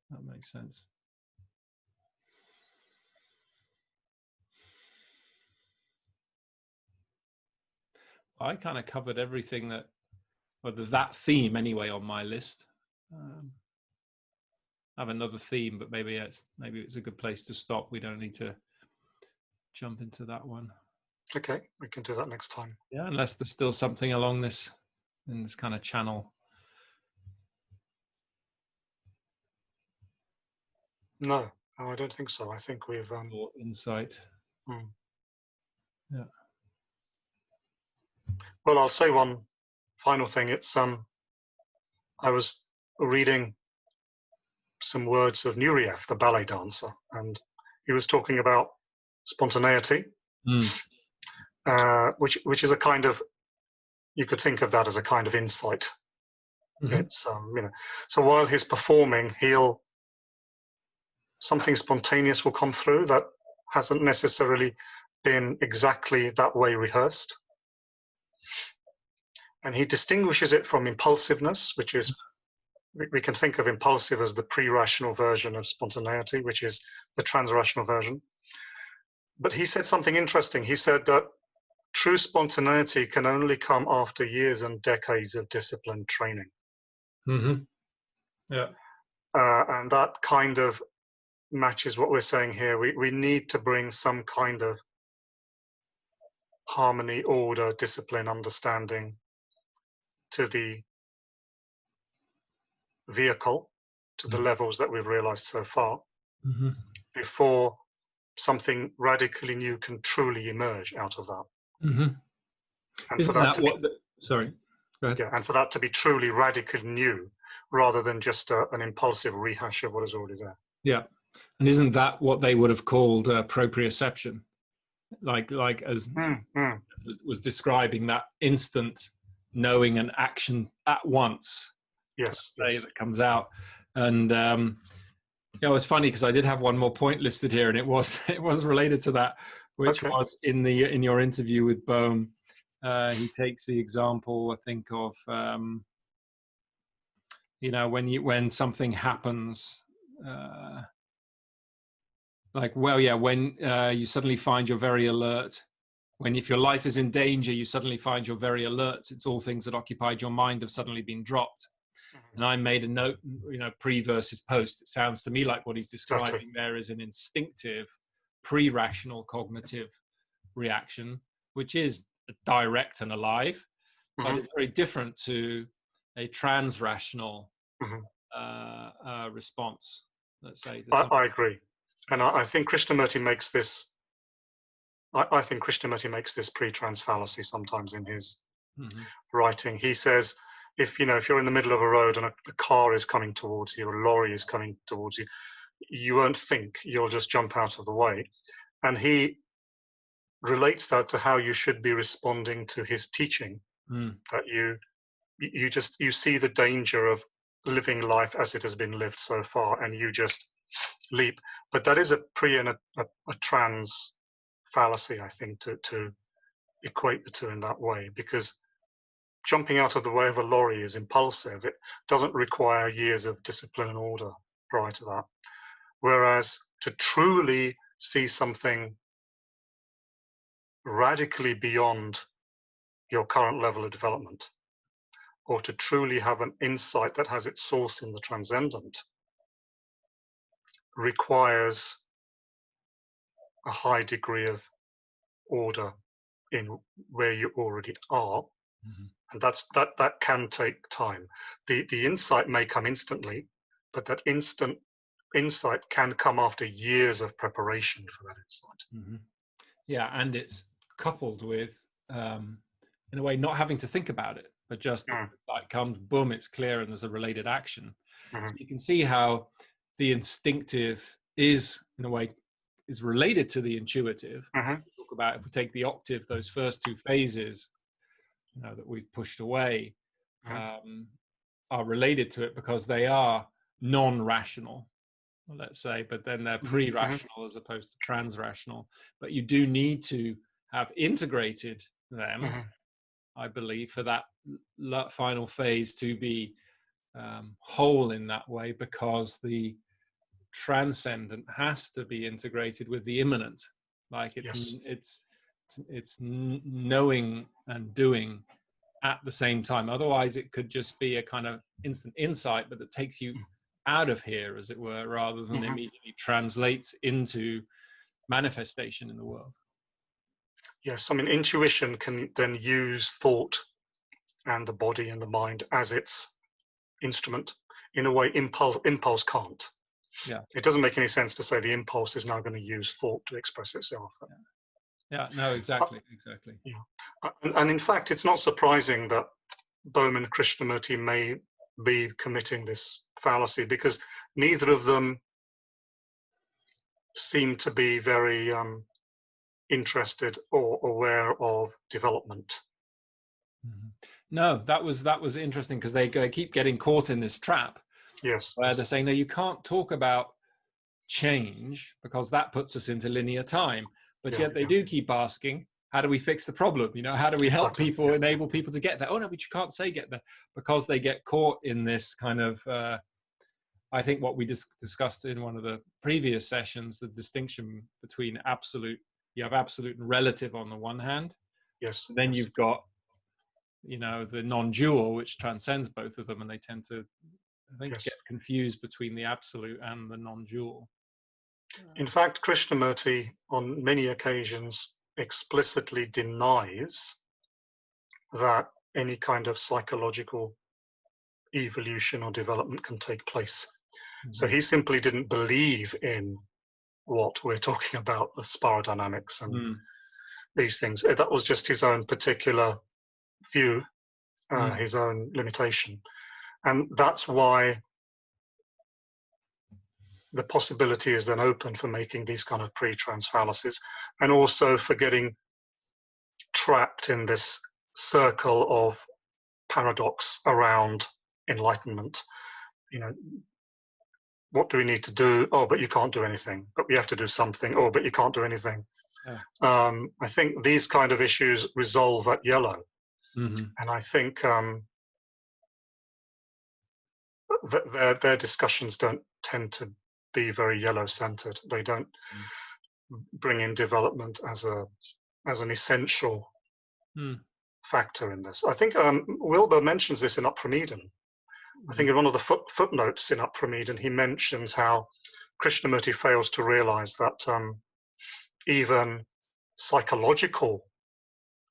that makes sense. I kind of covered everything that theme anyway on my list. I have another theme, but maybe it's a good place to stop. We don't need to jump into that one.
Okay, we can do that next time.
Yeah, unless there's still something along in this kind of channel.
No, I don't think so. I think we've
more insight. Yeah.
Well, I'll say one final thing. It's I was reading some words of Nureyev, the ballet dancer, and he was talking about spontaneity, which is a kind of, you could think of that as a kind of insight. It's so while he's performing, he'll something spontaneous will come through that hasn't necessarily been exactly that way rehearsed. And he distinguishes it from impulsiveness, which is, we can think of impulsive as the pre-rational version of spontaneity, which is the trans-rational version. But he said something interesting. He said that true spontaneity can only come after years and decades of disciplined training.
Mm-hmm. Yeah.
And that kind of matches what we're saying here. We need to bring some kind of harmony, order, discipline, understanding to the vehicle, to the levels that we've realized so far,
Mm-hmm.
before something radically new can truly emerge out of that.
Mm-hmm.
And
Isn't
for that
that
to
what?
be,
Sorry, go ahead.
yeah, and for that to be truly radically new, rather than just an impulsive rehash of what is already there.
Yeah, and isn't that what they would have called proprioception? Like as was describing that instant knowing and action at once.
Yes,
Yes. That comes out, and yeah, it's funny because I did have one more point listed here, and it was related to that, which was in your interview with Bohm. He takes the example, I think, of when something happens, when you suddenly find you're very alert. If your life is in danger, you suddenly find you're very alert. It's all things that occupied your mind have suddenly been dropped. And I made a note, pre versus post. It sounds to me like what he's describing there is an instinctive, pre-rational cognitive reaction, which is direct and alive, but it's very different to a trans-rational response, let's say.
I agree. And I think Krishnamurti makes this, I think Krishnamurti makes this pre-trans fallacy sometimes in his writing. He says, if you're in the middle of a road and a car is coming towards you, or a lorry is coming towards you, you won't think, you'll just jump out of the way. And he relates that to how you should be responding to his teaching, that you see the danger of living life as it has been lived so far, and you just leap. But that is a pre and a trans fallacy, I think, to equate the two in that way, because jumping out of the way of a lorry is impulsive. It doesn't require years of discipline and order prior to that. Whereas to truly see something radically beyond your current level of development, or to truly have an insight that has its source in the transcendent, requires a high degree of order in where you already are. And that can take time. The insight may come instantly, but that instant insight can come after years of preparation for that insight.
Yeah, and it's coupled with, in a way, not having to think about it, but just like comes, boom, it's clear, and there's a related action. So you can see how the instinctive is, in a way, is related to the intuitive. Talk about, if we take the octave, those first two phases, that we've pushed away, are related to it because they are non-rational, let's say, but then they're pre-rational as opposed to trans-rational. But you do need to have integrated them, I believe, for that final phase to be whole in that way, because the transcendent has to be integrated with the immanent. Like it's knowing and doing at the same time. Otherwise, it could just be a kind of instant insight, but that takes you out of here, as it were, rather than immediately translates into manifestation in the world.
Yes, I mean, intuition can then use thought and the body and the mind as its instrument. In a way, impulse can't.
Yeah.
It doesn't make any sense to say the impulse is now going to use thought to express itself.
Yeah, no, exactly.
Yeah. And in fact, it's not surprising that Bohm and Krishnamurti may be committing this fallacy, because neither of them seem to be very interested or aware of development.
No, that was interesting, because they keep getting caught in this trap.
Yes.
Where they're saying, no, you can't talk about change because that puts us into linear time. But yet they
yeah.
do keep asking, how do we fix the problem? You know, how do we help
Exactly.
people, enable people to get there? Oh no, but you can't say get there, because they get caught in this kind of, I think what we discussed in one of the previous sessions, the distinction between absolute, you have absolute and relative on the one hand.
Yes.
Then
yes.
you've got, you know, the non-dual, which transcends both of them, and they tend to, I think,
Yes.
get confused between the absolute and the non-dual.
In fact, Krishnamurti on many occasions explicitly denies that any kind of psychological evolution or development can take place.
Mm-hmm.
So he simply didn't believe in what we're talking about, the spirodynamics and these things. That was just his own particular view, his own limitation. And that's why the possibility is then open for making these kind of pre-trance fallacies, and also for getting trapped in this circle of paradox around enlightenment. You know, what do we need to do? Oh, but you can't do anything. But we have to do something. Oh, but you can't do anything. Yeah. I think these kind of issues resolve at yellow. Mm-hmm. And I think their discussions don't tend to be very yellow-centered. They don't bring in development as an essential factor in this. I think Wilbur mentions this in Up From Eden. I think in one of the footnotes in Up From Eden, he mentions how Krishnamurti fails to realize that even psychological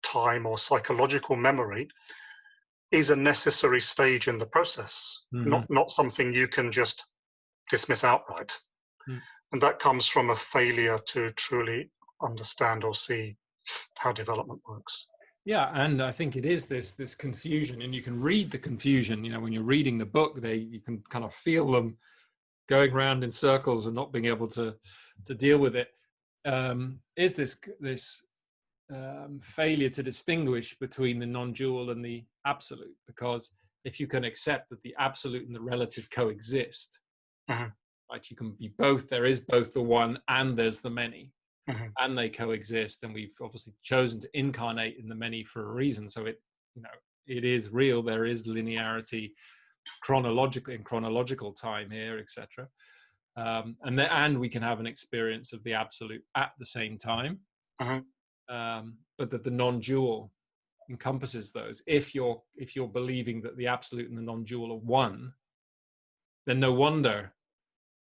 time or psychological memory is a necessary stage in the process, not something you can just dismiss outright. And that comes from a failure to truly understand or see how development works.
Yeah, and I think it is this confusion, and you can read the confusion. You know, when you're reading the book, you can kind of feel them going around in circles and not being able to deal with it. Is this failure to distinguish between the non-dual and the absolute? Because if you can accept that the absolute and the relative coexist, right, you can be both. There is both the one and there's the many. And they coexist, and we've obviously chosen to incarnate in the many for a reason. So it is real. There is linearity, chronological time here, etc. And we can have an experience of the absolute at the same time, but that the non-dual encompasses those. If you're believing that the absolute and the non-dual are one, then no wonder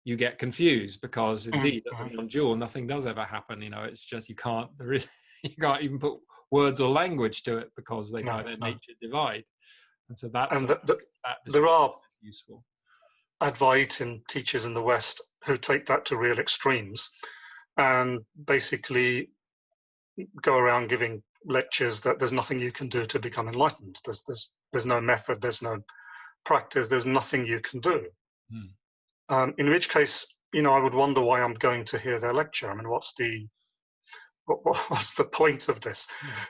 you get confused, because indeed at the non-dual nothing does ever happen. You know, it's just you can't even put words or language to it, because they by their nature divide. And so that's
there are
useful
Advaitin teachers in the West who take that to real extremes and basically go around giving lectures that there's nothing you can do to become enlightened. There's no method, there's no practice, there's nothing you can do. In which case, I would wonder why I'm going to hear their lecture. I mean, what's the point of this?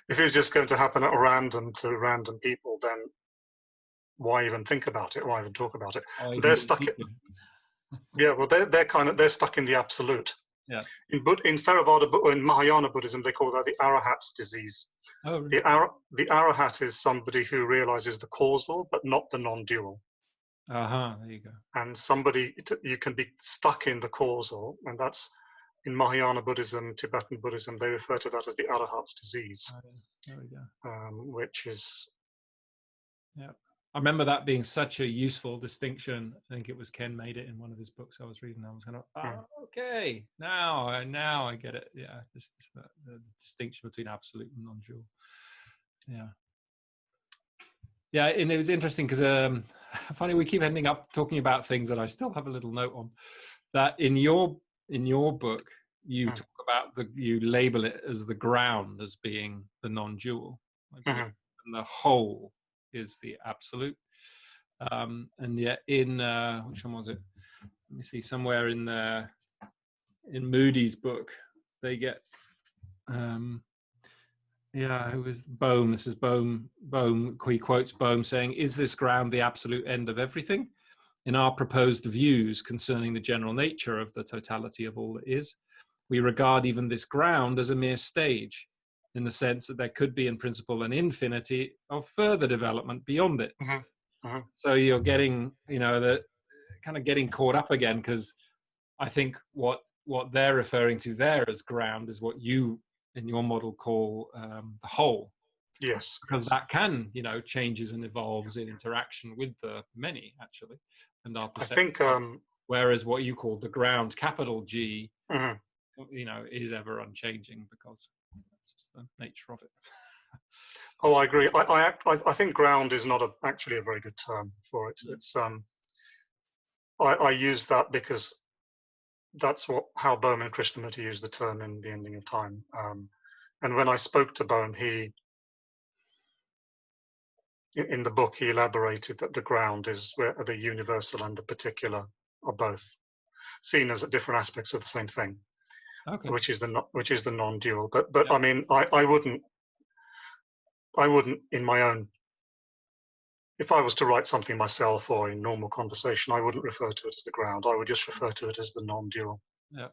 If it's just going to happen at random to random people, then why even think about it? Why even talk about it? They're stuck. They're stuck in the absolute.
Yeah.
In Theravada, in Mahayana Buddhism, they call that the arahat's disease.
Oh, really?
The arahat is somebody who realizes the causal but not the non-dual.
There you go.
And you can be stuck in the causal, and that's in Mahayana Buddhism, Tibetan Buddhism, they refer to that as the arahat's disease.
There we go.
Which is,
yeah, I remember that being such a useful distinction. I think it was Ken made it in one of his books I was reading. I was kind of, okay, now I get it. Yeah, just the distinction between absolute and non-dual. Yeah. Yeah, and it was interesting because funny, we keep ending up talking about things that I still have a little note on. That in your book, you talk about you label it as the ground as being the non-dual, and the whole is the absolute. And yet in which one was it? Let me see. Somewhere in Moody's book, they get. It was Bohm. This is Bohm. He quotes Bohm saying, "Is this ground the absolute end of everything?" in our proposed views concerning the general nature of the totality of all that is, we regard even this ground as a mere stage, in the sense that there could be in principle an infinity of further development beyond it. So you're getting, the kind of getting caught up again, because I think what they're referring to there as ground is what you in your model call the whole.
Yes.
Because that can, changes and evolves in interaction with the many, actually, and our perception.
I think,
whereas what you call the ground, capital G, is ever unchanging, because that's just the nature of it.
Oh, I agree. I think ground is not actually a very good term for it. It's I use that because that's how Bohm and Krishnamurti use the term in The Ending of Time. And when I spoke to Bohm, in the book, he elaborated that the ground is where the universal and the particular are both seen as different aspects of the same thing,
okay.
which is the non-dual. But yeah. I mean, I wouldn't in my own, if I was to write something myself or in normal conversation, I wouldn't refer to it as the ground. I would just refer to it as the non-dual.
Yeah.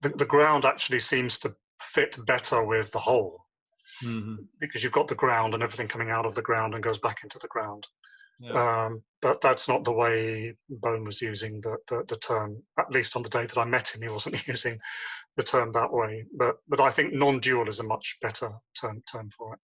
The ground actually seems to fit better with the whole, because you've got the ground and everything coming out of the ground and goes back into the ground. Yeah. But that's not the way Bohm was using the term. At least on the day that I met him, he wasn't using the term that way. But I think non-dual is a much better term for it.